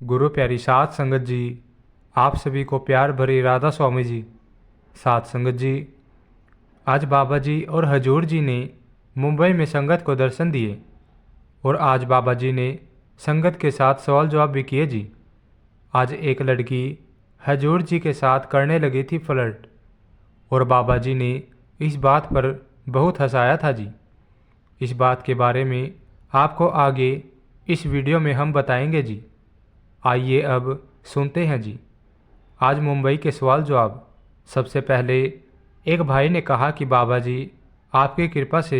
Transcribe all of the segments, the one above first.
गुरु प्यारी साध संगत जी, आप सभी को प्यार भरी राधा स्वामी जी। साध संगत जी, आज बाबा जी और हजूर जी ने मुंबई में संगत को दर्शन दिए और आज बाबा जी ने संगत के साथ सवाल जवाब भी किए जी। आज एक लड़की हजूर जी के साथ करने लगी थी फ्लर्ट और बाबा जी ने इस बात पर बहुत हंसाया था जी। इस बात के बारे में आपको आगे इस वीडियो में हम बताएंगे जी। आइए अब सुनते हैं जी आज मुंबई के सवाल जवाब। सबसे पहले एक भाई ने कहा कि बाबा जी, आपकी कृपा से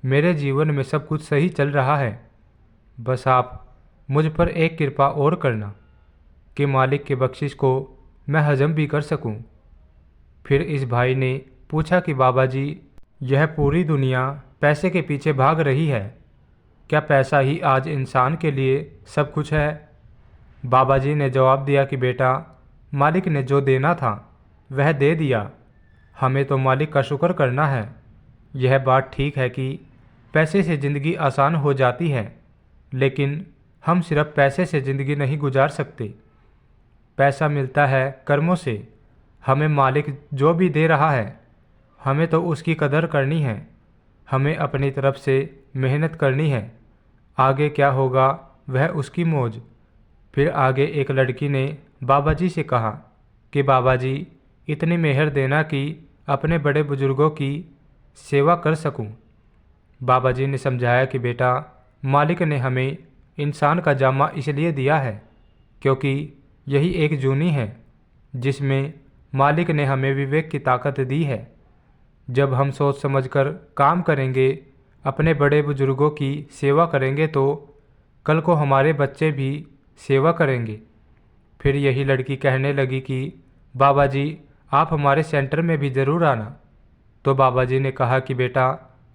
मेरे जीवन में सब कुछ सही चल रहा है, बस आप मुझ पर एक कृपा और करना कि मालिक के बख्शिश को मैं हजम भी कर सकूं। फिर इस भाई ने पूछा कि बाबा जी, यह पूरी दुनिया पैसे के पीछे भाग रही है, क्या पैसा ही आज इंसान के लिए सब कुछ है? बाबा जी ने जवाब दिया कि बेटा, मालिक ने जो देना था वह दे दिया, हमें तो मालिक का शुक्र करना है। यह बात ठीक है कि पैसे से ज़िंदगी आसान हो जाती है, लेकिन हम सिर्फ पैसे से ज़िंदगी नहीं गुजार सकते। पैसा मिलता है कर्मों से। हमें मालिक जो भी दे रहा है, हमें तो उसकी कदर करनी है। हमें अपनी तरफ से मेहनत करनी है, आगे क्या होगा वह उसकी मौज। फिर आगे एक लड़की ने बाबा जी से कहा कि बाबा जी, इतनी मेहर देना कि अपने बड़े बुजुर्गों की सेवा कर सकूं। बाबा जी ने समझाया कि बेटा, मालिक ने हमें इंसान का जामा इसलिए दिया है क्योंकि यही एक जूनी है जिसमें मालिक ने हमें विवेक की ताकत दी है। जब हम सोच समझकर काम करेंगे, अपने बड़े बुजुर्गों की सेवा करेंगे, तो कल को हमारे बच्चे भी सेवा करेंगे। फिर यही लड़की कहने लगी कि बाबा जी, आप हमारे सेंटर में भी ज़रूर आना। तो बाबा जी ने कहा कि बेटा,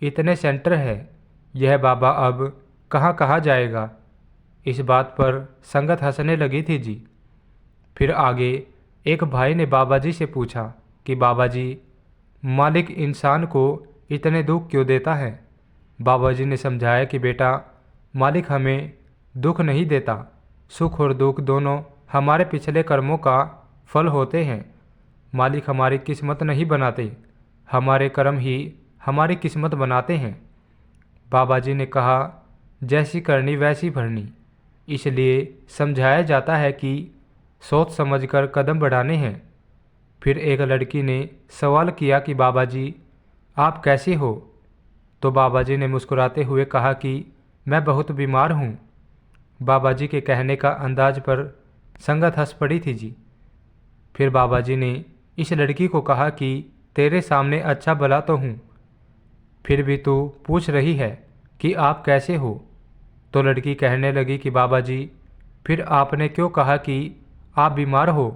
इतने सेंटर है, यह बाबा अब कहाँ कहाँ जाएगा। इस बात पर संगत हंसने लगी थी जी। फिर आगे एक भाई ने बाबा जी से पूछा कि बाबा जी, मालिक इंसान को इतने दुख क्यों देता है? बाबा जी ने समझाया कि बेटा, मालिक हमें दुख नहीं देता, सुख और दुख दोनों हमारे पिछले कर्मों का फल होते हैं। मालिक हमारी किस्मत नहीं बनाते, हमारे कर्म ही हमारी किस्मत बनाते हैं। बाबा जी ने कहा, जैसी करनी वैसी भरनी। इसलिए समझाया जाता है कि सोच समझकर कदम बढ़ाने हैं। फिर एक लड़की ने सवाल किया कि बाबा जी, आप कैसे हो? तो बाबा जी ने मुस्कुराते हुए कहा कि मैं बहुत बीमार हूँ। बाबा जी के कहने का अंदाज पर संगत हंस पड़ी थी जी। फिर बाबा जी ने इस लड़की को कहा कि तेरे सामने अच्छा भला तो हूँ, फिर भी तू पूछ रही है कि आप कैसे हो? तो लड़की कहने लगी कि बाबा जी, फिर आपने क्यों कहा कि आप बीमार हो?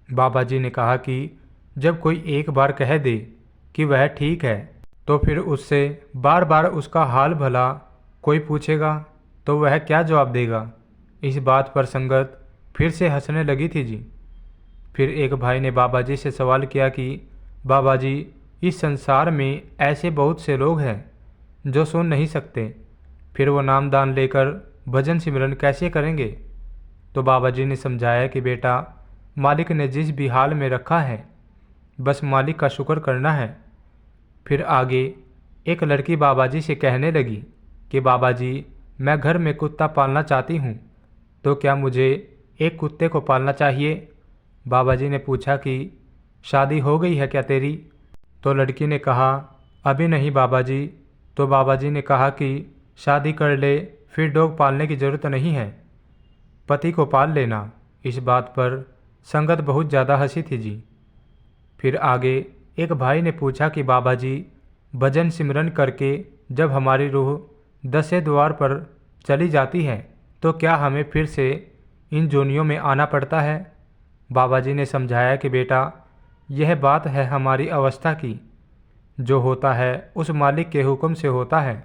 बाबा जी ने कहा कि जब कोई एक बार कह दे कि वह ठीक है, तो फिर उससे बार बार उसका हाल भला कोई पूछेगा तो वह क्या जवाब देगा। इस बात पर संगत फिर से हंसने लगी थी जी। फिर एक भाई ने बाबा जी से सवाल किया कि बाबा जी, इस संसार में ऐसे बहुत से लोग हैं जो सुन नहीं सकते, फिर वो नामदान लेकर भजन सिमरन कैसे करेंगे? तो बाबा जी ने समझाया कि बेटा, मालिक ने जिस भी हाल में रखा है, बस मालिक का शुक्र करना है। फिर आगे एक लड़की बाबा जी से कहने लगी कि बाबा जी, मैं घर में कुत्ता पालना चाहती हूँ, तो क्या मुझे एक कुत्ते को पालना चाहिए? बाबा जी ने पूछा कि शादी हो गई है क्या तेरी? तो लड़की ने कहा, अभी नहीं बाबा जी। तो बाबा जी ने कहा कि शादी कर ले, फिर डॉग पालने की ज़रूरत नहीं है, पति को पाल लेना। इस बात पर संगत बहुत ज़्यादा हंसी थी जी। फिर आगे एक भाई ने पूछा कि बाबा जी, भजन सिमरन करके जब हमारी रूह दसवें द्वार पर चली जाती है, तो क्या हमें फिर से इन जोनियों में आना पड़ता है? बाबा जी ने समझाया कि बेटा, यह बात है हमारी अवस्था की। जो होता है उस मालिक के हुक्म से होता है।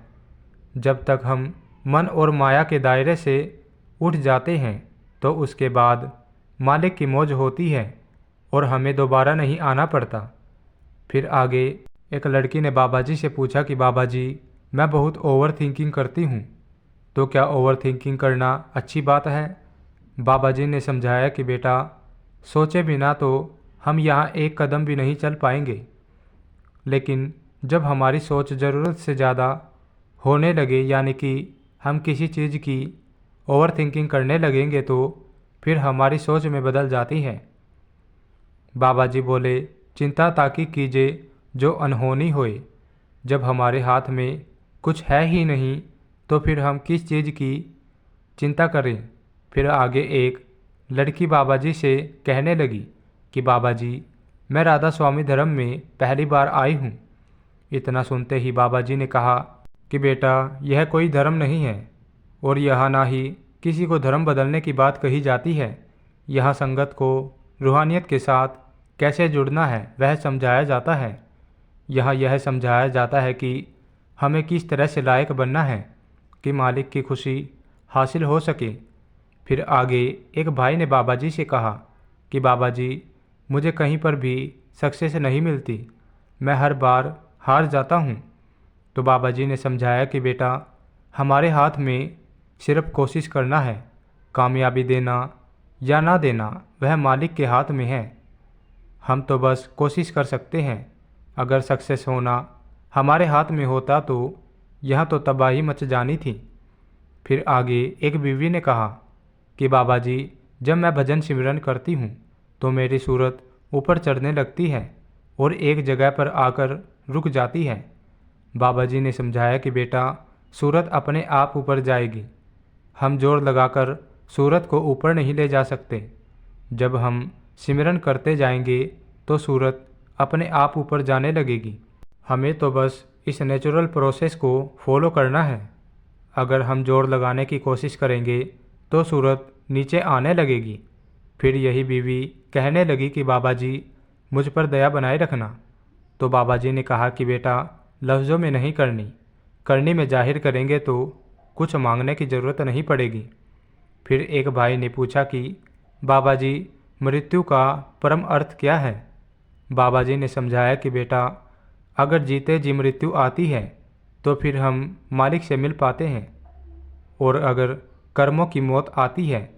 जब तक हम मन और माया के दायरे से उठ जाते हैं, तो उसके बाद मालिक की मौज होती है और हमें दोबारा नहीं आना पड़ता। फिर आगे एक लड़की ने बाबा जी से पूछा कि बाबा जी, मैं बहुत ओवर थिंकिंग करती हूँ, तो क्या ओवर थिंकिंग करना अच्छी बात है? बाबा जी ने समझाया कि बेटा, सोचे बिना तो हम यहाँ एक कदम भी नहीं चल पाएंगे, लेकिन जब हमारी सोच ज़रूरत से ज़्यादा होने लगे, यानी कि हम किसी चीज़ की ओवर थिंकिंग करने लगेंगे, तो फिर हमारी सोच में बदल जाती है। बाबा जी बोले, चिंता ताकि कीजिए जो अनहोनी होए। जब हमारे हाथ में कुछ है ही नहीं तो फिर हम किस चीज़ की चिंता करें। फिर आगे एक लड़की बाबा जी से कहने लगी कि बाबा जी, मैं राधा स्वामी धर्म में पहली बार आई हूँ। इतना सुनते ही बाबा जी ने कहा कि बेटा, यह कोई धर्म नहीं है और यहाँ ना ही किसी को धर्म बदलने की बात कही जाती है। यहाँ संगत को रूहानियत के साथ कैसे जुड़ना है वह समझाया जाता है। यहाँ यह समझाया जाता है कि हमें किस तरह से लायक बनना है कि मालिक की खुशी हासिल हो सके। फिर आगे एक भाई ने बाबा जी से कहा कि बाबा जी, मुझे कहीं पर भी सक्सेस नहीं मिलती, मैं हर बार हार जाता हूँ। तो बाबा जी ने समझाया कि बेटा, हमारे हाथ में सिर्फ कोशिश करना है, कामयाबी देना या ना देना वह मालिक के हाथ में है। हम तो बस कोशिश कर सकते हैं। अगर सक्सेस होना हमारे हाथ में होता तो यह तो तबाही मच जानी थी। फिर आगे एक बीवी ने कहा कि बाबा जी, जब मैं भजन सिमरन करती हूँ तो मेरी सूरत ऊपर चढ़ने लगती है और एक जगह पर आकर रुक जाती है। बाबा जी ने समझाया कि बेटा, सूरत अपने आप ऊपर जाएगी, हम जोर लगाकर सूरत को ऊपर नहीं ले जा सकते। जब हम सिमरन करते जाएंगे तो सूरत अपने आप ऊपर जाने लगेगी। हमें तो बस इस नेचुरल प्रोसेस को फॉलो करना है। अगर हम जोर लगाने की कोशिश करेंगे तो सूरत नीचे आने लगेगी। फिर यही बीवी कहने लगी कि बाबा जी, मुझ पर दया बनाए रखना। तो बाबा जी ने कहा कि बेटा, लफ्ज़ों में नहीं करनी, करनी में जाहिर करेंगे तो कुछ मांगने की ज़रूरत नहीं पड़ेगी। फिर एक भाई ने पूछा कि बाबा जी, मृत्यु का परम अर्थ क्या है। बाबा जी ने समझाया कि बेटा, अगर जीते जी मृत्यु आती है तो फिर हम मालिक से मिल पाते हैं, और अगर कर्मों की मौत आती है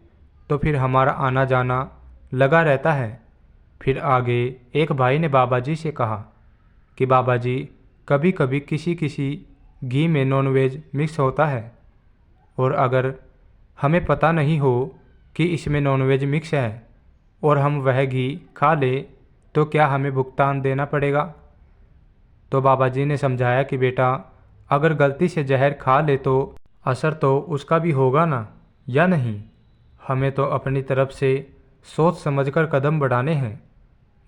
तो फिर हमारा आना जाना लगा रहता है। फिर आगे एक भाई ने बाबा जी से कहा कि बाबा जी, कभी कभी किसी किसी घी में नॉनवेज मिक्स होता है, और अगर हमें पता नहीं हो कि इसमें नॉनवेज मिक्स है और हम वह घी खा ले तो क्या हमें भुगतान देना पड़ेगा। तो बाबा जी ने समझाया कि बेटा, अगर गलती से जहर खा ले तो असर तो उसका भी होगा ना, या नहीं। हमें तो अपनी तरफ से सोच समझकर कदम बढ़ाने हैं।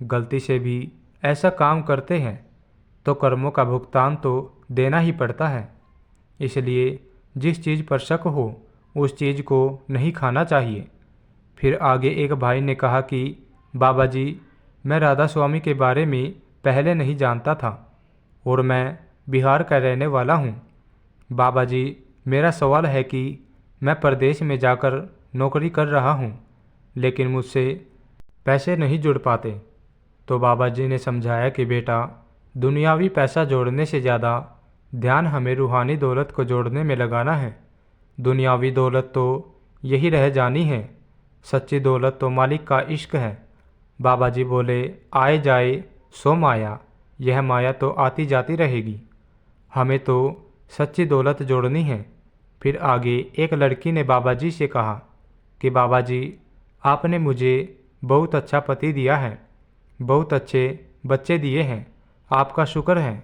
गलती से भी ऐसा काम करते हैं तो कर्मों का भुगतान तो देना ही पड़ता है। इसलिए जिस चीज़ पर शक हो उस चीज़ को नहीं खाना चाहिए। फिर आगे एक भाई ने कहा कि बाबा जी, मैं राधा स्वामी के बारे में पहले नहीं जानता था और मैं बिहार का रहने वाला हूँ। बाबा जी, मेरा सवाल है कि मैं प्रदेश में जाकर नौकरी कर रहा हूँ, लेकिन मुझसे पैसे नहीं जुड़ पाते। तो बाबा जी ने समझाया कि बेटा, दुनियावी पैसा जोड़ने से ज़्यादा ध्यान हमें रूहानी दौलत को जोड़ने में लगाना है। दुनियावी दौलत तो यही रह जानी है, सच्ची दौलत तो मालिक का इश्क है। बाबा जी बोले, आए जाए सो माया, यह माया तो आती जाती रहेगी, हमें तो सच्ची दौलत जोड़नी है। फिर आगे एक लड़की ने बाबा जी से कहा कि बाबा जी, आपने मुझे बहुत अच्छा पति दिया है, बहुत अच्छे बच्चे दिए हैं, आपका शुक्र है।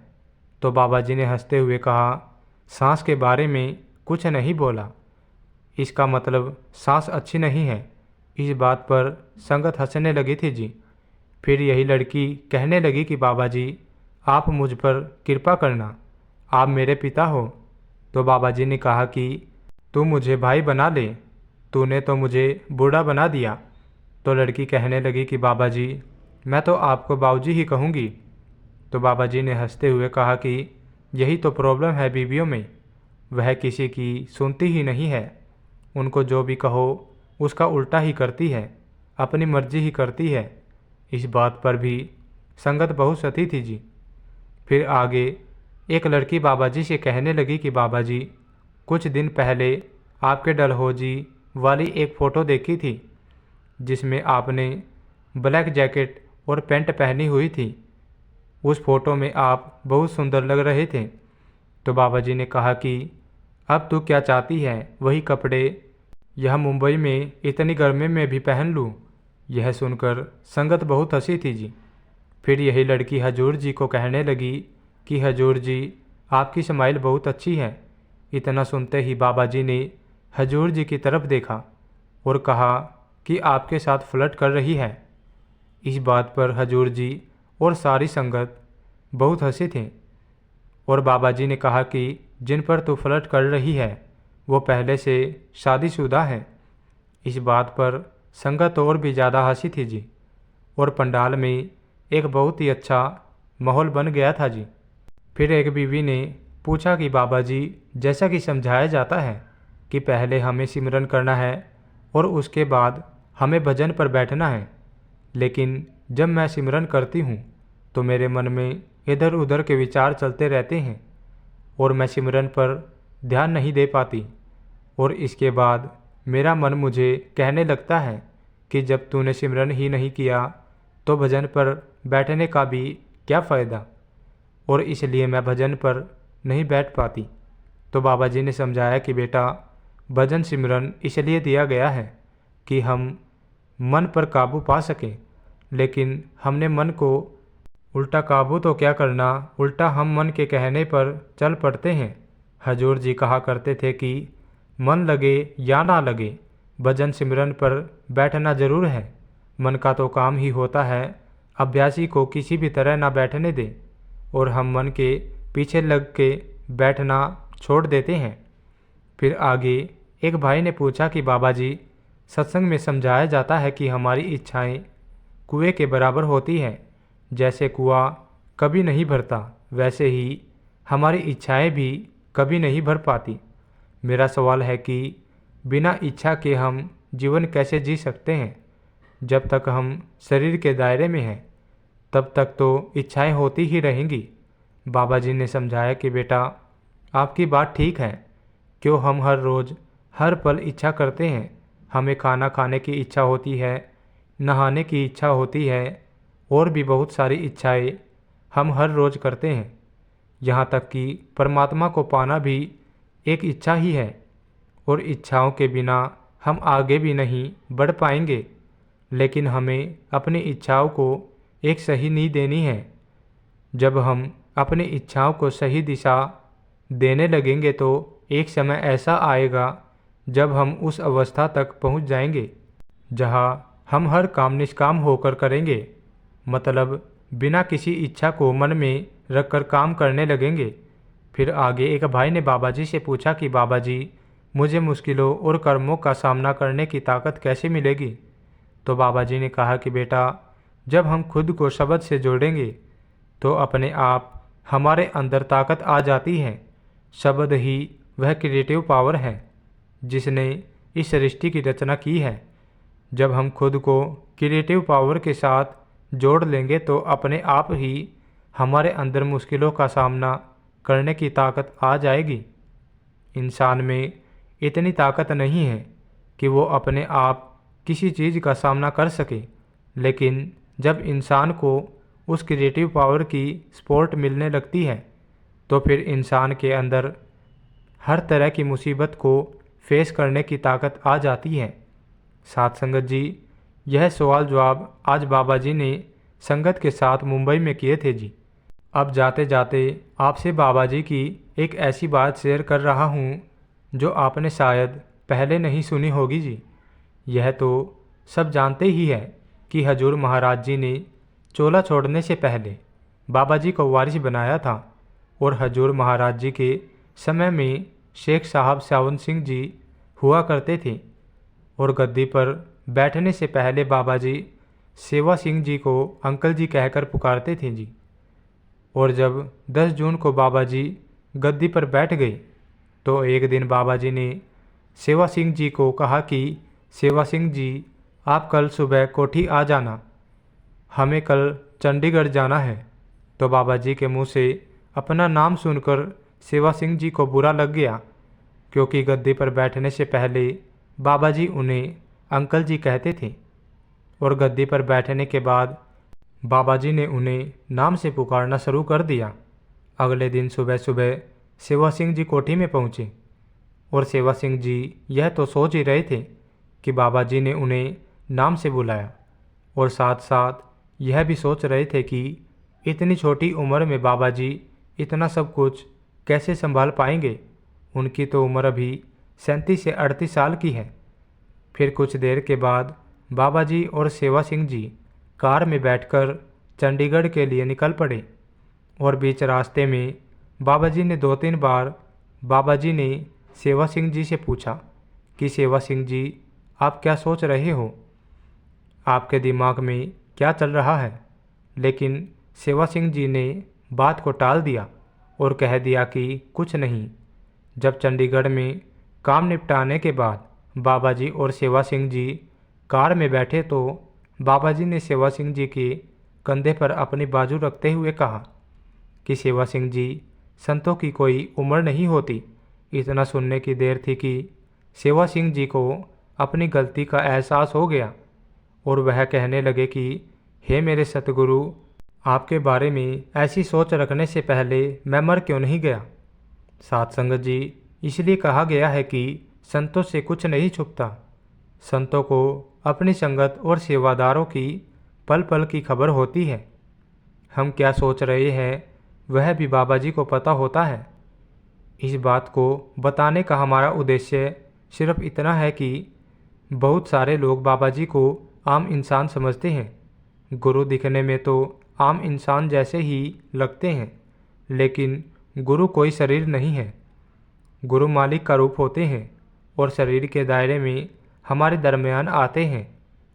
तो बाबा जी ने हंसते हुए कहा, सांस के बारे में कुछ नहीं बोला, इसका मतलब सांस अच्छी नहीं है। इस बात पर संगत हंसने लगी थी जी। फिर यही लड़की कहने लगी कि बाबा जी, आप मुझ पर कृपा करना, आप मेरे पिता हो। तो बाबा जी ने कहा कि तू मुझे भाई बना ले, तूने तो मुझे बूढ़ा बना दिया। तो लड़की कहने लगी कि बाबा जी, मैं तो आपको बाबूजी ही कहूँगी। तो बाबा जी ने हंसते हुए कहा कि यही तो प्रॉब्लम है बीवियों में, वह किसी की सुनती ही नहीं है। उनको जो भी कहो उसका उल्टा ही करती है, अपनी मर्जी ही करती है। इस बात पर भी संगत बहुत सती थी जी। फिर आगे एक लड़की बाबा जी से कहने लगी कि बाबा जी, कुछ दिन पहले आपके डलहौजी वाली एक फ़ोटो देखी थी जिसमें आपने ब्लैक जैकेट और पैंट पहनी हुई थी। उस फोटो में आप बहुत सुंदर लग रहे थे। तो बाबा जी ने कहा कि अब तू क्या चाहती है, वही कपड़े यह मुंबई में इतनी गर्मी में भी पहन लूँ। यह सुनकर संगत बहुत हंसी थी जी। फिर यही लड़की हजूर जी को कहने लगी कि हजूर जी, आपकी स्माइल बहुत अच्छी है। इतना सुनते ही बाबा जी ने हजूर जी की तरफ देखा और कहा कि आपके साथ फ्लर्ट कर रही है। इस बात पर हजूर जी और सारी संगत बहुत हंसे थे और बाबा जी ने कहा कि जिन पर तू फ्लर्ट कर रही है वो पहले से शादीशुदा है। इस बात पर संगत और भी ज़्यादा हंसी थी जी और पंडाल में एक बहुत ही अच्छा माहौल बन गया था जी। फिर एक बीवी ने पूछा कि बाबा जी, जैसा कि समझाया जाता है कि पहले हमें सिमरन करना है और उसके बाद हमें भजन पर बैठना है, लेकिन जब मैं सिमरन करती हूँ तो मेरे मन में इधर उधर के विचार चलते रहते हैं और मैं सिमरन पर ध्यान नहीं दे पाती। और इसके बाद मेरा मन मुझे कहने लगता है कि जब तूने सिमरन ही नहीं किया तो भजन पर बैठने का भी क्या फ़ायदा, और इसलिए मैं भजन पर नहीं बैठ पाती। तो बाबा जी ने समझाया कि बेटा, भजन सिमरन इसलिए दिया गया है कि हम मन पर काबू पा सकें, लेकिन हमने मन को उल्टा काबू तो क्या करना, उल्टा हम मन के कहने पर चल पड़ते हैं। हजूर जी कहा करते थे कि मन लगे या ना लगे, भजन सिमरन पर बैठना जरूर है। मन का तो काम ही होता है अभ्यासी को किसी भी तरह ना बैठने दे, और हम मन के पीछे लग के बैठना छोड़ देते हैं। फिर आगे एक भाई ने पूछा कि बाबा जी, सत्संग में समझाया जाता है कि हमारी इच्छाएं कुएं के बराबर होती हैं। जैसे कुआं कभी नहीं भरता, वैसे ही हमारी इच्छाएं भी कभी नहीं भर पाती। मेरा सवाल है कि बिना इच्छा के हम जीवन कैसे जी सकते हैं? जब तक हम शरीर के दायरे में हैं तब तक तो इच्छाएं होती ही रहेंगी। बाबा जी ने समझाया कि बेटा, आपकी बात ठीक है। क्यों हम हर रोज़ हर पल इच्छा करते हैं। हमें खाना खाने की इच्छा होती है, नहाने की इच्छा होती है, और भी बहुत सारी इच्छाएं हम हर रोज़ करते हैं। यहाँ तक कि परमात्मा को पाना भी एक इच्छा ही है, और इच्छाओं के बिना हम आगे भी नहीं बढ़ पाएंगे। लेकिन हमें अपनी इच्छाओं को एक सही नींव देनी है। जब हम अपनी इच्छाओं को सही दिशा देने लगेंगे तो एक समय ऐसा आएगा जब हम उस अवस्था तक पहुंच जाएंगे जहां हम हर काम निष्काम होकर करेंगे, मतलब बिना किसी इच्छा को मन में रखकर काम करने लगेंगे। फिर आगे एक भाई ने बाबा जी से पूछा कि बाबा जी, मुझे मुश्किलों और कर्मों का सामना करने की ताकत कैसे मिलेगी? तो बाबा जी ने कहा कि बेटा, जब हम खुद को शब्द से जोड़ेंगे तो अपने आप हमारे अंदर ताकत आ जाती है। शब्द ही वह क्रिएटिव पावर है जिसने इस सृष्टि की रचना की है। जब हम खुद को क्रिएटिव पावर के साथ जोड़ लेंगे तो अपने आप ही हमारे अंदर मुश्किलों का सामना करने की ताकत आ जाएगी। इंसान में इतनी ताकत नहीं है कि वो अपने आप किसी चीज़ का सामना कर सके, लेकिन जब इंसान को उस क्रिएटिव पावर की सपोर्ट मिलने लगती है तो फिर इंसान के अंदर हर तरह की मुसीबत को फेस करने की ताकत आ जाती है। साथ संगत जी, यह सवाल जवाब आज बाबा जी ने संगत के साथ मुंबई में किए थे जी। अब जाते जाते आपसे बाबा जी की एक ऐसी बात शेयर कर रहा हूँ जो आपने शायद पहले नहीं सुनी होगी जी। यह तो सब जानते ही है कि हजूर महाराज जी ने चोला छोड़ने से पहले बाबा जी को वारिस बनाया था, और हजूर महाराज जी के समय में शेख साहब सावन सिंह जी हुआ करते थे, और गद्दी पर बैठने से पहले बाबा जी सेवा सिंह जी को अंकल जी कहकर पुकारते थे जी। और जब 10 जून को बाबा जी गद्दी पर बैठ गए तो एक दिन बाबा जी ने सेवा सिंह जी को कहा कि सेवा सिंह जी, आप कल सुबह कोठी आ जाना, हमें कल चंडीगढ़ जाना है। तो बाबा जी के मुंह से अपना नाम सुनकर सेवा सिंह जी को बुरा लग गया, क्योंकि गद्दी पर बैठने से पहले बाबा जी उन्हें अंकल जी कहते थे और गद्दी पर बैठने के बाद बाबा जी ने उन्हें नाम से पुकारना शुरू कर दिया। अगले दिन सुबह सुबह सेवा सिंह जी कोठी में पहुँचे और सेवा सिंह जी यह तो सोच ही रहे थे कि बाबा जी ने उन्हें नाम से बुलाया और साथ साथ यह भी सोच रहे थे कि इतनी छोटी उम्र में बाबा जी इतना सब कुछ कैसे संभाल पाएंगे। उनकी तो उम्र अभी 37 से 38 साल की है। फिर कुछ देर के बाद बाबा जी और सेवा सिंह जी कार में बैठकर चंडीगढ़ के लिए निकल पड़े और बीच रास्ते में बाबा जी ने 2-3 बार बाबा जी ने सेवा सिंह जी से पूछा कि सेवा सिंह जी, आप क्या सोच रहे हो, आपके दिमाग में क्या चल रहा है। लेकिन सेवा सिंह जी ने बात को टाल दिया और कह दिया कि कुछ नहीं। जब चंडीगढ़ में काम निपटाने के बाद बाबा जी और सेवा सिंह जी कार में बैठे तो बाबा जी ने सेवा सिंह जी के कंधे पर अपनी बाजू रखते हुए कहा कि सेवा सिंह जी, संतों की कोई उम्र नहीं होती। इतना सुनने की देर थी कि सेवा सिंह जी को अपनी गलती का एहसास हो गया और वह कहने लगे कि हे मेरे सतगुरु, आपके बारे में ऐसी सोच रखने से पहले मैं मर क्यों नहीं गया। साथ संगत जी, इसलिए कहा गया है कि संतों से कुछ नहीं छुपता। संतों को अपनी संगत और सेवादारों की पल पल की खबर होती है। हम क्या सोच रहे हैं वह भी बाबा जी को पता होता है। इस बात को बताने का हमारा उद्देश्य सिर्फ इतना है कि बहुत सारे लोग बाबा जी को आम इंसान समझते हैं। गुरु दिखने में तो आम इंसान जैसे ही लगते हैं, लेकिन गुरु कोई शरीर नहीं है। गुरु मालिक का रूप होते हैं और शरीर के दायरे में हमारे दरमियान आते हैं,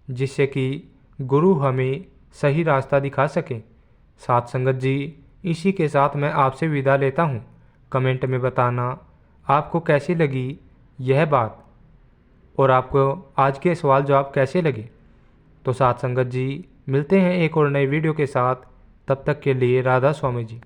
जिससे कि गुरु हमें सही रास्ता दिखा सके। साथ संगत जी, इसी के साथ मैं आपसे विदा लेता हूँ। कमेंट में बताना आपको कैसी लगी यह बात और आपको आज के सवाल जवाब कैसे लगे। तो साथ संगत जी, मिलते हैं एक और नई वीडियो के साथ। तब तक के लिए राधा स्वामी जी।